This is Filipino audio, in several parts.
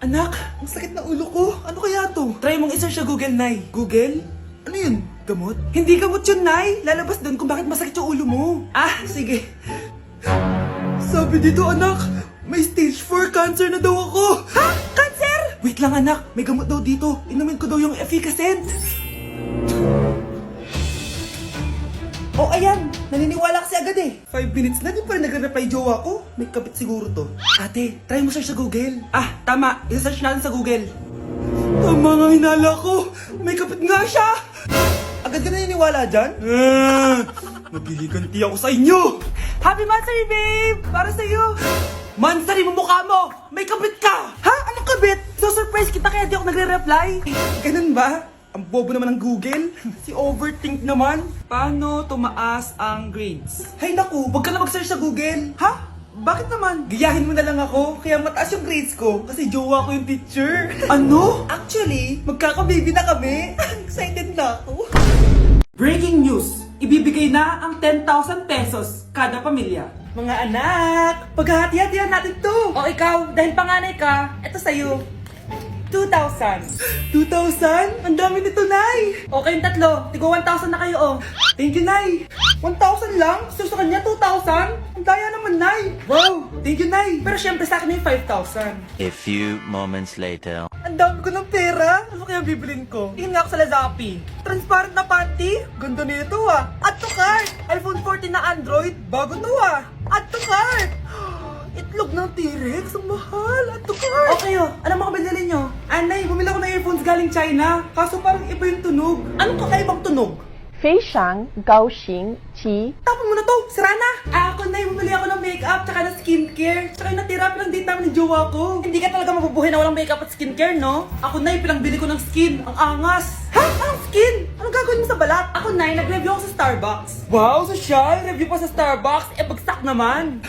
Anak, ang sakit na ulo ko. Ano kaya to? Try mong isearch sa Google, Nay. Google? Ano yun? Gamot? Hindi gamot yun, Nay. Lalabas doon kung bakit masakit yung ulo mo. Ah, sige. Sabi dito, anak, may stage 4 cancer na daw ako. Ha? Cancer? Wait lang, anak. May gamot daw dito. Inumin ko daw yung Efficacent. Oh, ayan. Naniniwala kasi agad eh. 5 minutes na, di pa rin nagre-reply jowa ko. May kapit siguro to. Ate, try mo search sa Google. Ah, tama. I-search natin sa Google. Tama nga hinala ko. May kapit nga siya. Agad ka naniniwala dyan? Maghiliganti ako sa inyo. Happy Mansari, babe! Para sa'yo. Mansari mo mukha mo! May kabit ka! Ha? Anong kabit? So surprise kita kaya di ako nagre-reply. Ganun ba? Ang bobo naman ng Google. Si overthink naman. Paano tumaas ang grades? Hay naku, wag ka na mag-search sa Google. Ha? Bakit naman? Gayahin mo na lang ako, kaya mataas yung grades ko kasi jowa ko yung teacher. Ano? Actually, magkaka-baby na kami. Excited na ako. Breaking news! Ibibigay na ang 10,000 pesos kada pamilya. Mga anak, paghahati-hatihan natin to. O ikaw, dahil panganay ka, eto sa'yo. 2,000. 2,000? Ang dami nito, Nay. O kayong tatlo, tigo 1,000 na kayo, oh. Thank you, Nay. 1,000 lang? So sa kanya, 2,000? Ang daya naman, Nay. Wow, thank you, Nay. Pero syempre sa akin yung 5,000. A few moments later. Ang dami ko ng pera. Ano kaya bibilin ko? Tingin nga ako sa Lazappi. Transparent na panty. Ganda nito ah. Add to cart. iPhone 14 na Android. Bago to ah. Add to cart. Itlog ng T-Rex. Ang mahal. Add to cart. Okay oh. Ano mga binili nyo? Anay, bumili ako ng earphones galing China. Kaso parang iba yung tunog. Anong kakaibang tunog? 非常高兴及 Tapon mo na to! Sira na! Ako na bumili ako ng makeup tsaka ng skincare. Tsaka yung natira pinang date namin ng jowa ko. Hindi ka talaga mabubuhay na walang makeup at skincare, no? Ako na bili ko ng skin. Ang angas! Ha? Anong skin? Anong gagawin mo sa balat? Ako na nag-review ako sa Starbucks. Wow, social! Review pa sa Starbucks? Eh, bagsak naman!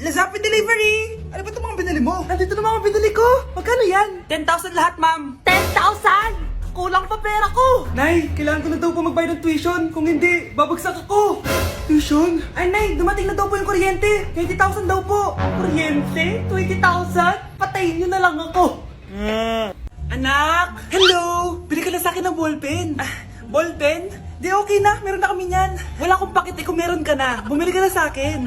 Lazappi Delivery! Ano ba itong mga binili mo? Nandito na mga binili ko! Magkano yan? 10,000 lahat, ma'am! 10,000? Kulang pa pera ko! Nay, kailangan ko na daw po magbayad ng tuition. Kung hindi, babagsak ako. Tuition? Ay, Nay, dumating na daw po yung kuryente. 20,000 daw po. Kuryente? 20,000? Patayin niyo na lang ako. Anak! Hello! Bili ka na sa akin ng ballpen. Ballpen? Di okay na, meron na kami niyan. Wala akong pakit kung meron ka na. Bumili ka na sa akin.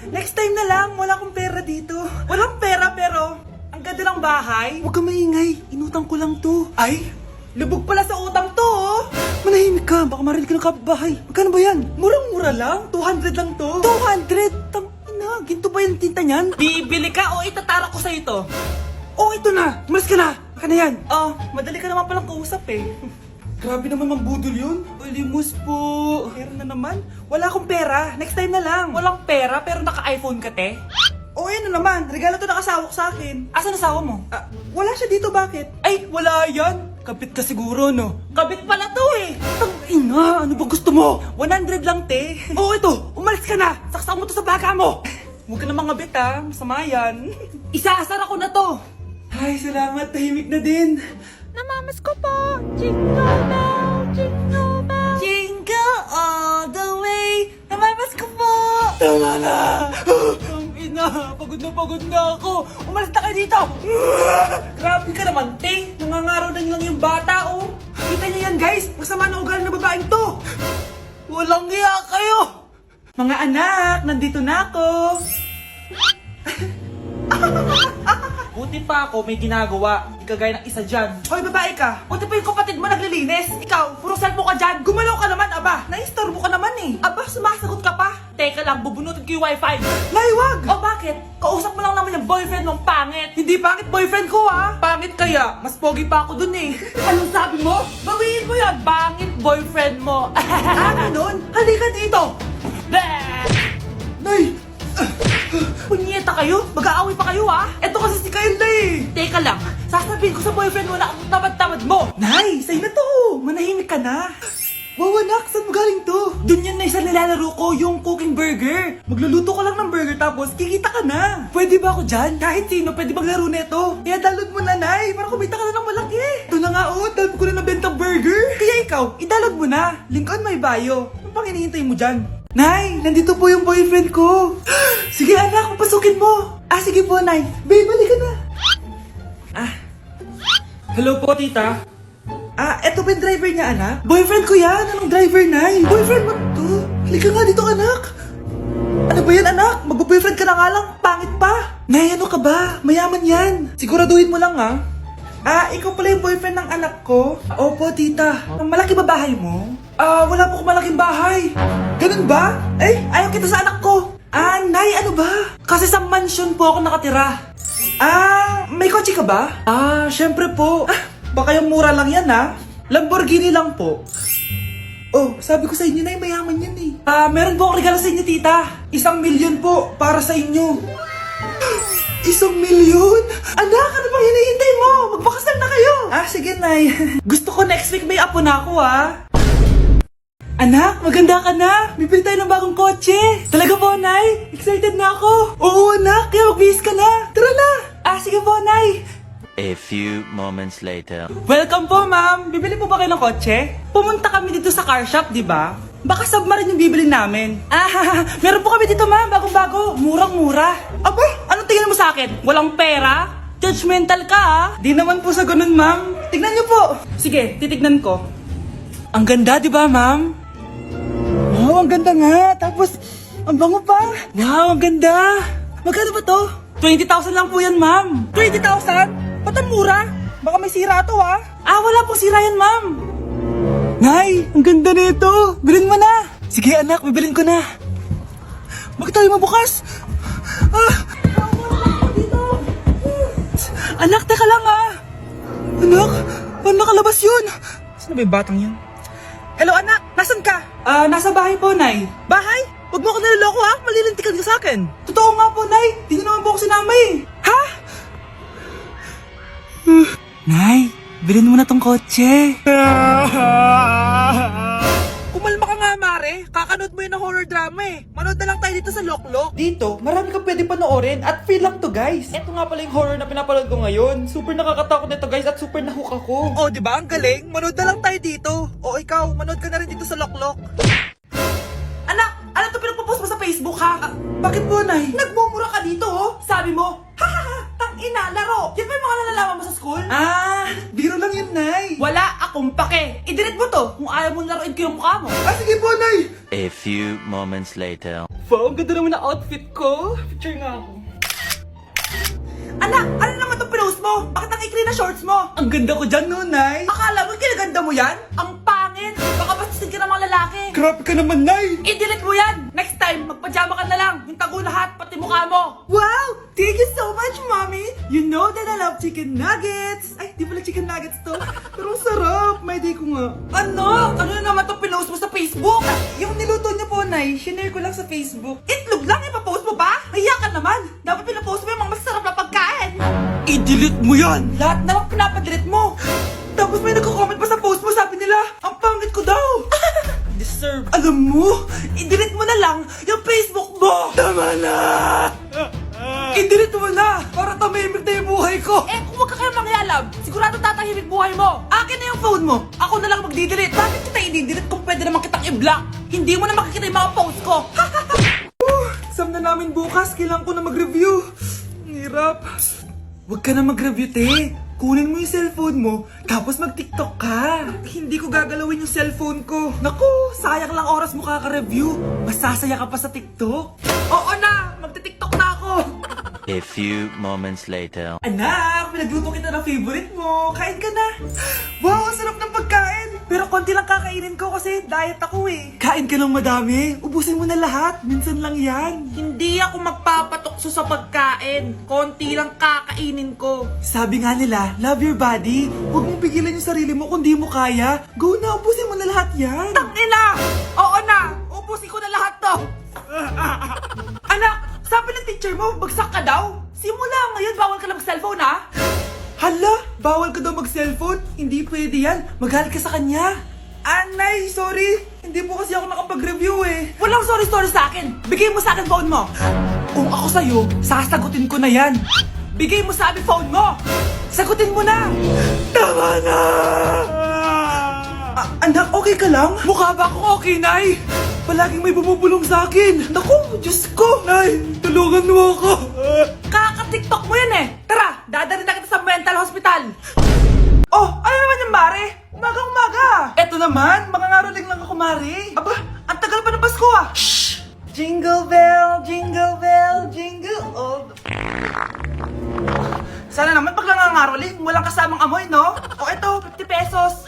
Next time na lang, wala akong pera dito. Walang pera pero, ang ganda ng bahay. Huwag ka maingay, inutang ko lang to. Ay, lubog pala sa utang to, oh! Manahimik ka, baka marinig ka ng kapitbahay. Magkano ba yan? Murang-mura lang, 200 lang to. 200? Tangina, ginto ba yung tinta niyan? Bibili ka o itatara ko sa ito? Oh, ito na! Umalis ka na! Baka na yan. Oh, madali ka naman palang kausap eh. Grabe naman magbudol yun. Ulimus po. Meron na naman. Wala akong pera. Next time na lang. Walang pera pero naka-iPhone ka, te? O yan na naman. Regalo to ng asawa ko sa akin. Asan asawa mo? Wala siya dito. Bakit? Ay, wala yan. Kabit ka siguro, no? Kabit pala to eh. Tangina, ano ba gusto mo? 100 lang, te. Oo, ito. Umalis ka na. Saksak mo to sa baka mo. Huwag ka na mga bit, ha. Masama yan. Isaasar ako na to. Ay, salamat. Tahimik na din. Namamas ko po! Jingle bell! Jingle bell! Jingle all the way! Namamas ko po! Tama na! Ang ina! Pagod na ako! Umalis na kayo dito! Grabe ka naman, te! Nangangaraw na lang yung bata, oh! Kita niyo yan, guys! Masama na ugali ng babaeng to! Walang hiya kayo! Mga anak, nandito na ako! Buti pa ako may ginagawa. Di kagaya ng isa dyan. Hoy, babae ka. Buti pa yung kapatid mo naglilinis. Ikaw, puro cellphone ka dyan. Gumalaw ka naman, aba. Naistorbo ka naman eh. Aba, sumasagot ka pa. Teka lang, bubunutin ko yung wifi. Nay, wag! O bakit? Kausap mo lang naman yung boyfriend mong pangit. Hindi pangit boyfriend ko ha. Pangit kaya. Mas pogi pa ako dun eh. Anong sabi mo? Bawiin mo yan. Pangit boyfriend mo. Ganun? Halika dito. Nay! Punyeta kayo? Mag-aaway pa kayo ha? Eto kasi si Kyle na eh. Teka lang, sasabihin ko sa boyfriend mo na ang tamad-tamad mo. Nay, sa'yo na to. Manahimik ka na. Wow, anak, saan mo galing to? Dun yan na isa nilalaro ko, yung cooking burger. Magluluto ka lang ng burger tapos kikita ka na. Pwede ba ako dyan? Kahit sino pwede maglaro neto. Kaya download mo na, Nay, para kumita ka na ng malaki. Ito na nga oh, dami ko na nabentang burger. Kaya ikaw, i-download mo na. Link on my bio. Ano pang hinihintay mo dyan? Nay, nandito po yung boyfriend ko. Sige anak, papasukin mo. Sige po, Nay. Babe, balik ka na. Hello po, tita. Eto ba yung driver niya, anak? Boyfriend ko yan! Anong driver, Nay? Boyfriend mo to? Halika nga dito, anak! Ano ba yan, anak? Mag-boyfriend ka na nga lang, pangit pa! Nay, ano ka ba? Mayaman yan! Siguraduhin mo lang, ha? Ikaw pala yung boyfriend ng anak ko? Opo, tita. Malaki ba bahay mo? Wala po akong malaking bahay. Ganun ba? Ayaw kita sa anak ko. Nay, ano ba? Kasi sa mansion po ako nakatira. May kotse ka ba? Syempre po. Baka yung mura lang yan, ha? Lamborghini lang po. Oh, sabi ko sa inyo na mayaman yan eh. Meron po akong regalo sa inyo, tita. 1,000,000 po para sa inyo. 1,000,000? Anak, ano bang hinihintay mo? Magpakasal na kayo. Sige, Nay. Gusto ko next week may apo na ako, ha? Anak, maganda ka na. Bibili tayo ng bagong kotse. Talaga po, Nay? Excited na ako. Oo, anak. Kaya magbihis ka na. Tara na. Sige po, Nay. A few moments later. Welcome po, ma'am. Bibili po ba kayo ng kotse? Pumunta kami dito sa car shop, di ba? Baka submarine yung bibili namin. Meron po kami dito, ma'am. Bagong-bago. Murang-mura. Abay, anong tingin mo sa akin? Walang pera? Judgmental ka, ha? Di naman po sa ganun, ma'am. Tignan niyo po. Sige, titignan ko. Ang ganda, di ba, ma'am? Wow, ang ganda nga. Tapos, ang bango pa. Wow, ang ganda. Magkano ba to? 20,000 lang po yan, ma'am. 20,000? Ba't ang mura? Baka may sira to, ha? Wala pong sira yan, ma'am. Nay, ang ganda nito. Bilhin mo na. Sige, anak, bibilin ko na. Bakit tayo mabukas? Anak, teka lang, ha? Anak, paano nakalabas yun? Saan ba yung batang yun? Hello, anak. Nasaan ka? Nasa bahay po, Nay. Bahay? Huwag mo ako niloloko, ha? Malilintikan ka sa akin. Totoo nga po, Nay. Di niyo naman po ako sinama, eh. Ha? Nay, bilhin mo na tong kotse. Kumalma ka nga, Mare. Kakanood mo yun ng horror drama, eh. Manood na lang tayo dito sa Loklok. Dito, marami ka pwede panoorin at free lang to, guys. Ito nga pala yung horror na pinapanood ko ngayon. Super nakakatakot nito, guys, at super nahook ako. Oh, di ba? Ang galing. Manood na lang tayo dito. O ikaw, manood ka na rin dito sa Loklok. Anak, ano to pinagpo-post mo sa Facebook, ha? Bakit po, Nay? Nagmumura ka dito, oh. Sabi mo, tang-ina, laro. Yan ba yung mga nalalaman mo sa school? Biro lang yun, Nay. Wala akong pake. I-delete mo to kung ayaw mo laruin ko yung mukha mo. Sige po, Nay. A few moments later. Wow, ang ganda naman na outfit ko. Picture nga ako. Anak, ano naman itong pinost mo? Bakit ang ikli na shorts mo? Ang ganda ko dyan, no, Nay? Akala mo kinaganda mo yan? Ang pangit. Baka bastusin ka ng mga lalaki. Grabe ka naman, Nay. I-delete mo yan. Next time, magpajama ka na lang. Yung tago lahat, pati mukha mo. Wow! Thank you so much, Mommy. You know that I love chicken nuggets. Ay, di pala chicken nuggets to. Pero sarap. May day ko nga. Ano? Ano na naman itong pinost mo sa Facebook? Yung niluto niyo po, Nay, shinare ko lang sa Facebook. Itlog lang, ipapost mo ba? Hiya ka naman. Dapat pinapost mo yung mga masarap na pagkain. I-delete mo yan. Lahat na lang pinapadelete mo. Tapos may nagko-comment pa sa post mo, sabi nila, ang pangit ko daw. Deserve. Alam mo, i-delete mo na lang yung Facebook mo. Tama na. I-delete mo na para tamimik na yung buhay ko. Kung wag ka kaya mangyalab, sigurado tatahimik buhay mo. Akin na yung phone mo. Ako na lang magdi-delete. Bakit kita i-delete kung pwede naman kitang i-block? Hindi mo na makikita yung mga post ko. Exam na namin bukas. Kailangan ko na mag-review. Ang hirap. Huwag ka na mag-review, te. Kunin mo yung cellphone mo, tapos mag-TikTok ka. Hindi ko gagalawin yung cellphone ko. Naku, sayang lang oras mo kaka-review. Masasaya ka pa sa TikTok. Oo na, magti-TikTok na ako. A few moments later. Anak, pinagluto kita ng favorite mo. Kain ka na. Wow, ang sarap ng pagkain. Pero konti lang kakainin ko kasi diet ako eh. Kain ka ng madami. Ubusin mo na lahat. Minsan lang yan. Hindi ako magpapatukso sa pagkain. Konti lang kakainin ko. Sabi nga nila, love your body. Huwag mong pigilan yung sarili mo kung di mo kaya. Go na, ubusin mo na lahat yan. Tangina! Oo na! Ubusin ko na lahat to. Anak, sabi ng teacher mo, bagsak ka daw. Simula ngayon, bawal ka na mag-cellphone, ha? Hala, bawal ka daw mag-cellphone? Hindi pwede yan. Magalit ka sa kanya. Anay, sorry. Hindi po kasi ako nakapag-review eh. Walang sorry sa akin. Bigay mo sa akin phone mo. Kung ako sa'yo, sasagutin ko na yan. Bigay mo sa akin phone mo. Sagutin mo na. Tama na. Anak, okay ka lang? Mukha ba akong okay, Nay? Palaging may bumubulong sa akin. Naku, Diyos ko. Nay, tulungan mo ako. Kaka-TikTok mo yan eh. Tara, dadalhin na kita sa mental hospital. caroling, walang kasamang amoy, no? O eto, 50 pesos.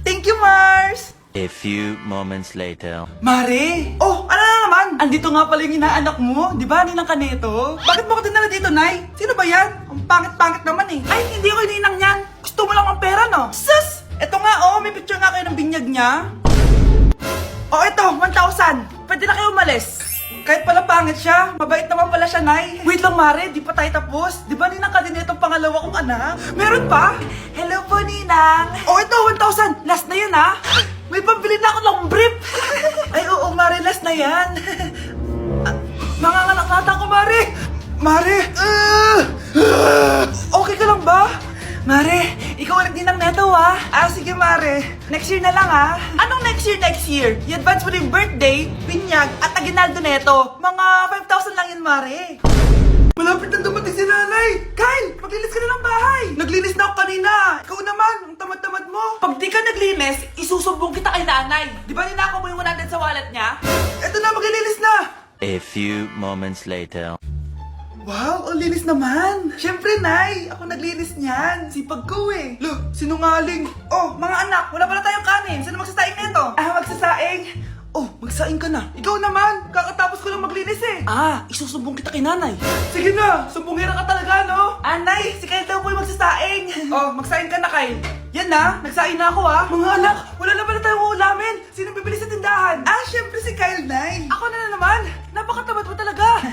Thank you, Mars! A few moments later. Mare! Oh, ano na naman? Andito nga pala yung inaanak mo. Di ba, ninang ka nito? Bakit mo ko dinala dito, Nay? Sino ba yan? Ang pangit-pangit naman eh. Ay, hindi ko ninang yan. Gusto mo lang ang pera, no? Sus! Eto nga, oh, may picture nga kayo ng binyag niya. Oh, eto, 1,000. Pwede na kayo umalis. Kahit pala pangit siya, mabait naman pala siya, Nay. Wait lang, Mare, di pa tayo tapos. Di ba ninang ka din itong pangalawa kong anak? Meron pa? Hello po, ninang. Oh, ito, 1,000. Last na yun, ha? May pambili na ako ng brief. Ay, oo, Mare, last na yan. Nanganganak nata ako, Mare. Mare, okay ka lang ba? Mare, ikaw ulit din ang neto, ha? Ah, sige, Mare. Next year na lang, ha? Anong next year, next year? I-advance mo na yung birthday, binyag, at aginaldo neto. Mga 5,000 lang yun, Mare. Malapit na dumating si nanay. Kyle, maglinis ka na ng bahay. Naglinis na ako kanina. Ikaw naman, ang tamad-tamad mo. Pag di ka naglinis, isusumbong kita kay nanay. Di ba ninakaw mo yung 100 sa wallet niya? Eto na, maglilinis na. A few moments later. Wow, ang linis naman. Siyempre, Nay. Ako naglinis niyan. Sipag ko eh. Look, sinungaling. Oh, mga anak, wala pala tayong kanin. Sino magsasaing nito? Ah, magsasaing. Oh, magsaing ka na. Ikaw naman, kakatapos ko lang maglinis eh. Ah, isusumbong kita kay nanay. Sige na, sumbongera ka talaga, no? Anay, si Kyle daw po yung magsasaing. Oh, magsaing ka na, Kyle. Yan na, nagsaing na ako ah. Mga anak, wala na pala tayong ulamin. Sino bibili sa tindahan? Ah, syempre si Kyle, Nay. Ako na naman. Napakatamad mo talaga.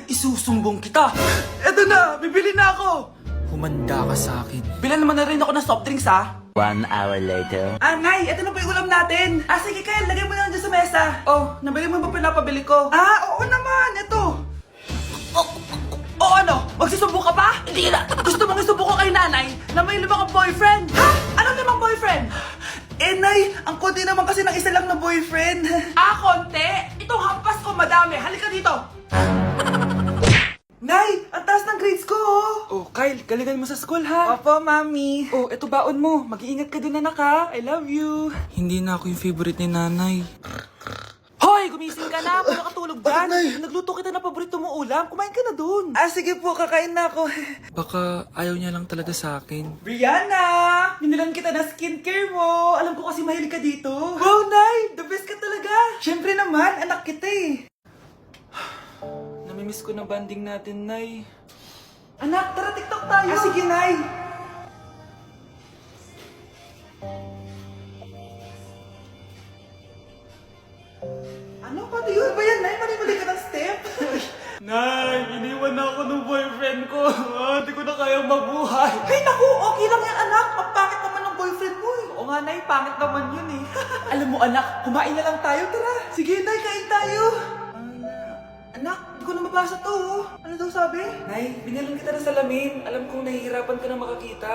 Isusumbong kita. Eto na, bibili na ako. Humanda ka sa akin. Bilan naman na rin ako ng soft drinks ah. 1 hour later. Ah, Nay, eto na po yung ulam natin. Ah, sige Kyle, lagay mo na lang dyan sa mesa. Oh, nabili mo ba pinapabili ko? Ah, oo naman, eto. Oh, ano? Magsusumbong ka pa? Hindi na. Gusto mong isumbong ko kay nanay na may 5 kang boyfriend? Ha? Anong 5 boyfriend? Eh, Nay, ang konti naman kasi ng isa lang na boyfriend. Ah, konti? Itong hampas ko, madami. Halika dito. Nay, ang taas ng grades ko, oh. Oh, Kyle, galingan mo sa school, ha? Opo, Mami. Oh, eto baon mo. Mag-iingat ka dun, anak, ha? I love you. Hindi na ako yung favorite ni nanay. Hoy, gumising ka na. Puro katulog dyan. Nagluto kita na paborito mo ulam. Kumain ka na dun. Ah, sige po. Kakain na ako. Baka ayaw niya lang talaga sa akin. Brianna! Binilan kita na skincare mo. Alam ko kasi mahilig ka dito. Wow, Nay! The best ka talaga. Siyempre naman, anak kita eh. Namimiss ko na banding natin, Nay. Anak, tara TikTok tayo. Ah, sige, Nay. Ano? Paano yun ba yan, Nay? Mali-mali ka ng step? Nay, iniwan na ako ng boyfriend ko. Hindi ko na kayang mabuhay. Ay, naku, okay lang yan, anak. Ang pangit naman ng boyfriend mo eh. Oo nga, Nay, pangit naman yun eh. Alam mo, anak, kumain na lang tayo, tara. Sige, Nay, kain tayo. Anak, hindi ko na mabasa to, oh. Ano daw sabi? Nay, binilan kita ng salamin. Alam kong nahihirapan ka na makakita.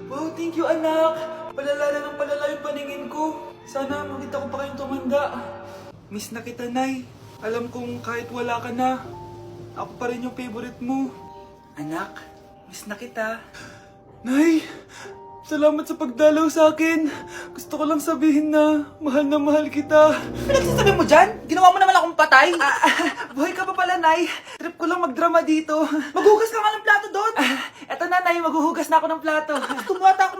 Wow, thank you, anak. Palala na ng palala yung paningin ko. Sana makita ko pa kayong tumanda. Miss na kita, Nay. Alam kong kahit wala ka na, ako pa rin yung favorite mo. Anak, miss na kita. Nay, salamat sa pagdalaw sa akin. Gusto ko lang sabihin na mahal kita. Pinagsasabi mo dyan? Ginawa mo naman akong patay? Buhay ka pa pala, Nay. Trip ko lang magdrama dito. Maghugas ka nga ng plato doon. Eto na, Nay. Maghuhugas na ako ng plato. Gusto mo ata ako